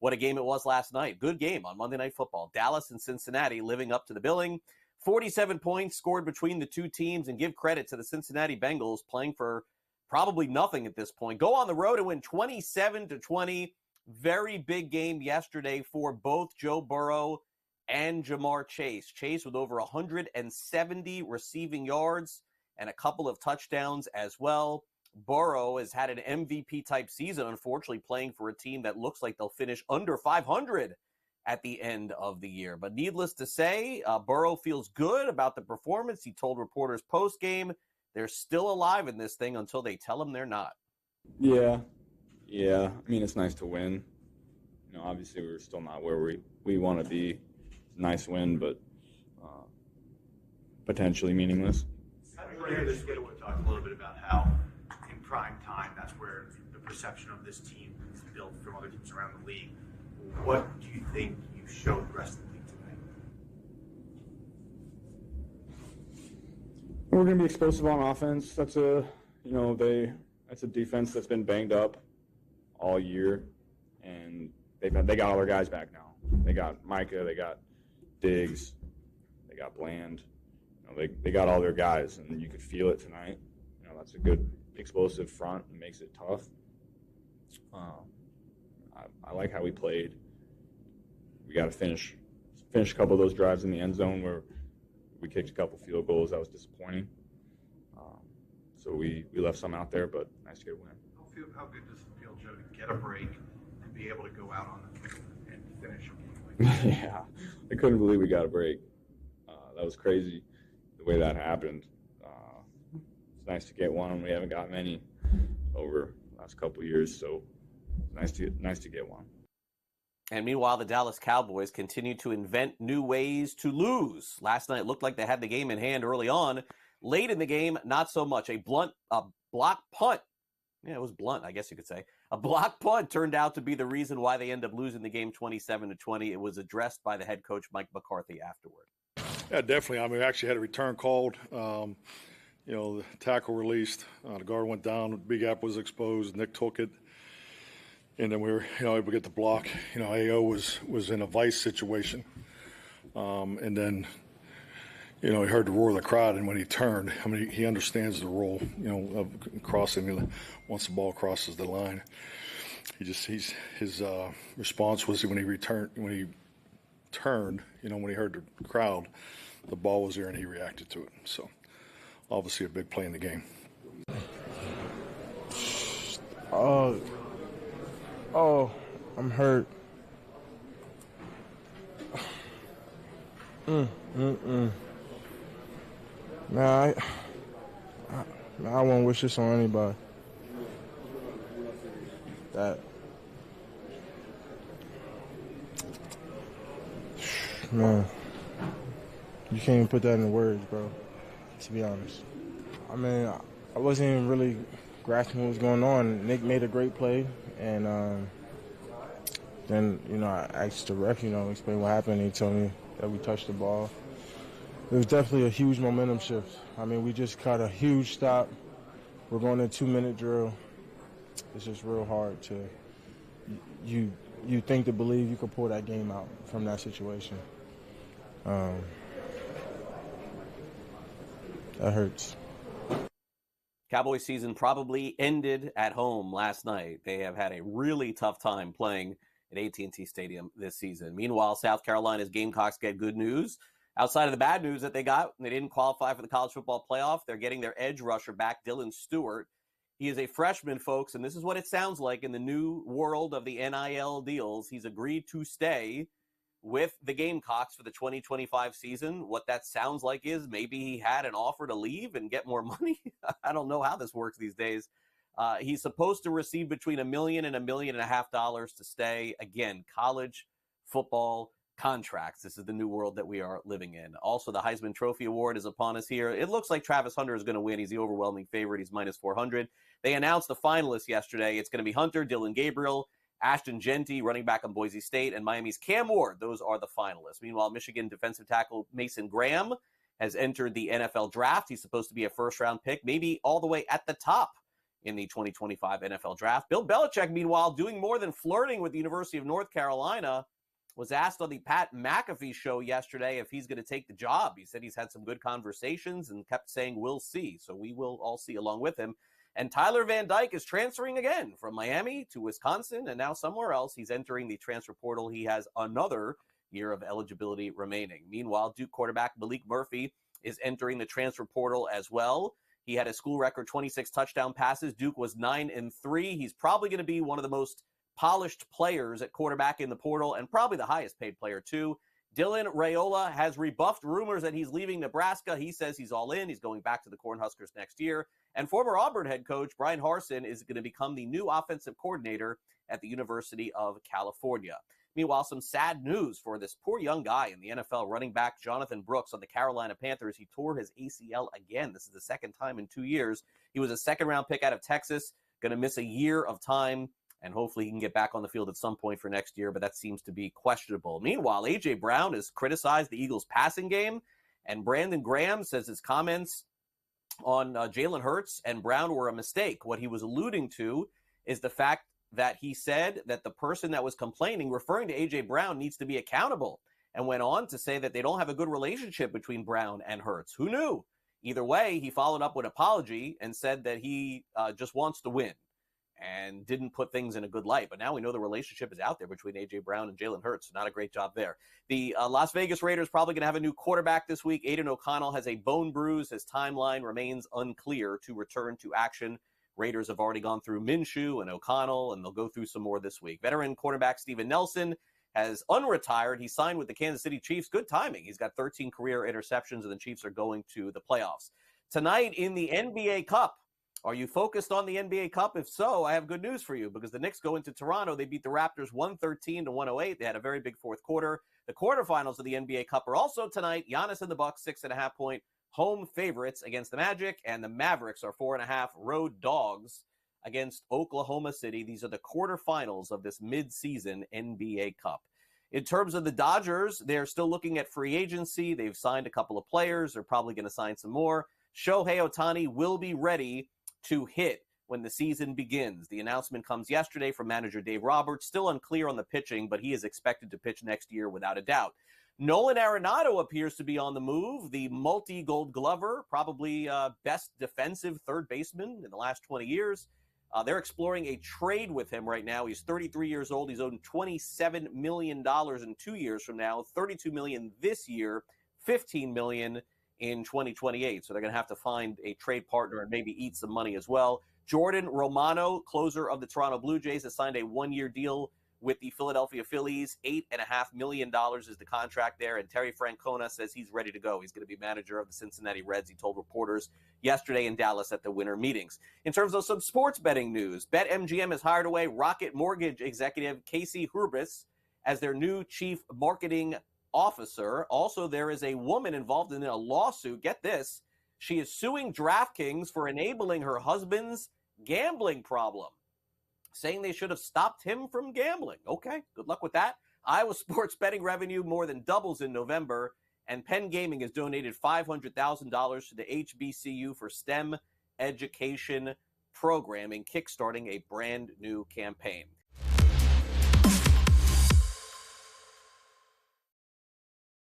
what a game it was last night. Good game on Monday Night Football. Dallas and Cincinnati living up to the billing. 47 points scored between the two teams, and give credit to the Cincinnati Bengals playing for probably nothing at this point. Go on the road and win 27-20. Very big game yesterday for both Joe Burrow and Jamar Chase. Chase with over 170 receiving yards and a couple of touchdowns as well. Burrow has had an MVP-type season, unfortunately, playing for a team that looks like they'll finish under 500 at the end of the year. But needless to say, Burrow feels good about the performance. He told reporters post-game they're still alive in this thing until they tell him they're not. Yeah. I mean, it's nice to win. Obviously we're still not where we want to be. It's a nice win, but potentially meaningless. Earlier this week, we talked a little bit about how in prime time, that's where the perception of this team is built from other teams around the league. What do you think you showed the rest of the league tonight? We're going to be explosive on offense. That's a defense that's been banged up all year, and they got all their guys back now. They got Micah, they got Diggs, they got Bland. They got all their guys, and you could feel it tonight. That's a good explosive front and makes it tough. I like how we played. We got to finish a couple of those drives in the end zone where we kicked a couple field goals. That was disappointing. So we left some out there, but nice to get a win. How good does it feel, Joe, to get a break and be able to go out on the field and finish a game like that? Yeah, I couldn't believe we got a break. That was crazy the way that happened. It's nice to get one. We haven't got many over the last couple of years, so nice to get one. And meanwhile, the Dallas Cowboys continue to invent new ways to lose. Last night, it looked like they had the game in hand early on. Late in the game, not so much. A block punt. Yeah, it was blunt, I guess you could say. A block punt turned out to be the reason why they ended up losing the game 27-20. It was addressed by the head coach, Mike McCarthy, afterward. Yeah, definitely. I mean, we actually had a return called. The tackle released. The guard went down. Big App was exposed. Nick took it. And then we were, able to get the block. AO was in a vice situation. And then, he heard the roar of the crowd, and when he turned, he understands the role, of crossing. Once the ball crosses the line, his response was when he turned, when he heard the crowd, the ball was there, and he reacted to it. So, obviously, a big play in the game. Oh, I'm hurt. Man, I won't wish this on anybody. Man, you can't even put that in words, bro, to be honest. I mean, I wasn't even really grasping what was going on. Nick made a great play, and then, I asked the ref, explain what happened. He told me that we touched the ball. It was definitely a huge momentum shift. I mean, we just caught a huge stop. We're going to a 2-minute drill. It's just real hard to, you think to believe you could pull that game out from that situation. That hurts. Cowboys season probably ended at home last night. They have had a really tough time playing at AT&T Stadium this season. Meanwhile, South Carolina's Gamecocks get good news. Outside of the bad news that they didn't qualify for the college football playoff. They're getting their edge rusher back, Dylan Stewart. He is a freshman, folks, and this is what it sounds like in the new world of the NIL deals. He's agreed to stay with the Gamecocks for the 2025 season. What that sounds like is maybe he had an offer to leave and get more money. I don't know how this works these days. He's supposed to receive between $1 million and $1.5 million to stay. Again, college football contracts. This is the new world that we are living in. Also, the Heisman Trophy Award is upon us here. It looks like Travis Hunter is going to win. He's the overwhelming favorite. He's minus 400. They announced the finalists yesterday. It's going to be Hunter, Dylan Gabriel, Ashton Genty, running back on Boise State, and Miami's Cam Ward. Those are the finalists. Meanwhile, Michigan defensive tackle Mason Graham has entered the NFL draft. He's supposed to be a first-round pick, maybe all the way at the top in the 2025 NFL Draft. Bill Belichick, meanwhile, doing more than flirting with the University of North Carolina, was asked on the Pat McAfee show yesterday if he's going to take the job. He said he's had some good conversations and kept saying, we'll see. So we will all see along with him. And Tyler Van Dyke is transferring again from Miami to Wisconsin and now somewhere else. He's entering the transfer portal. He has another year of eligibility remaining. Meanwhile, Duke quarterback Malik Murphy is entering the transfer portal as well. He had a school record 26 touchdown passes. Duke was 9-3. He's probably going to be one of the most polished players at quarterback in the portal and probably the highest paid player too. Dylan Raiola has rebuffed rumors that he's leaving Nebraska. He says he's all in. He's going back to the Cornhuskers next year. And former Auburn head coach Brian Harsin is going to become the new offensive coordinator at the University of California. Meanwhile, some sad news for this poor young guy in the NFL, running back Jonathan Brooks on the Carolina Panthers. He tore his ACL again. This is the second time in 2 years. He was a second-round pick out of Texas, going to miss a year of time, and hopefully he can get back on the field at some point for next year, but that seems to be questionable. Meanwhile, A.J. Brown has criticized the Eagles' passing game, and Brandon Graham says his comments on Jalen Hurts and Brown were a mistake. What he was alluding to is the fact that he said that the person that was complaining, referring to A.J. Brown, needs to be accountable, and went on to say that they don't have a good relationship between Brown and Hurts. Who knew? Either way, he followed up with an apology and said that he just wants to win and didn't put things in a good light. But now we know the relationship is out there between A.J. Brown and Jalen Hurts. Not a great job there. The Las Vegas Raiders probably going to have a new quarterback this week. Aiden O'Connell has a bone bruise. His timeline remains unclear to return to action. Raiders have already gone through Minshew and O'Connell, and they'll go through some more this week. Veteran quarterback Steven Nelson has unretired. He signed with the Kansas City Chiefs. Good timing. He's got 13 career interceptions, and the Chiefs are going to the playoffs. Tonight in the NBA Cup, are you focused on the NBA Cup? If so, I have good news for you because the Knicks go into Toronto. They beat the Raptors 113-108. They had a very big fourth quarter. The quarterfinals of the NBA Cup are also tonight. Giannis and the Bucks, 6.5-point home favorites against the Magic, and the Mavericks are 4.5 road dogs against Oklahoma City. These are the quarterfinals of this mid-season NBA Cup. In terms of the Dodgers, they're still looking at free agency. They've signed a couple of players. They're probably going to sign some more. Shohei Ohtani will be ready to hit when the season begins. The announcement comes yesterday from manager Dave Roberts. Still unclear on the pitching, but he is expected to pitch next year without a doubt. Nolan Arenado appears to be on the move. The multi-gold glover, probably best defensive third baseman in the last 20 years. They're exploring a trade with him right now. He's 33 years old. He's owed $27 million in 2 years from now, $32 million this year, $15 million in 2028. So they're going to have to find a trade partner and maybe eat some money as well. Jordan Romano, closer of the Toronto Blue Jays, has signed a one-year deal with the Philadelphia Phillies. $8.5 million is the contract there, and Terry Francona says he's ready to go. He's going to be manager of the Cincinnati Reds, he told reporters yesterday in Dallas at the winter meetings. In terms of some sports betting news, BetMGM has hired away Rocket Mortgage executive Casey Hurbis as their new chief marketing officer. Also, there is a woman involved in a lawsuit. Get this. She is suing DraftKings for enabling her husband's gambling problem, saying they should have stopped him from gambling. Okay, good luck with that. Iowa sports betting revenue more than doubles in November, and Penn Gaming has donated $500,000 to the HBCU for STEM education programming, kickstarting a brand new campaign.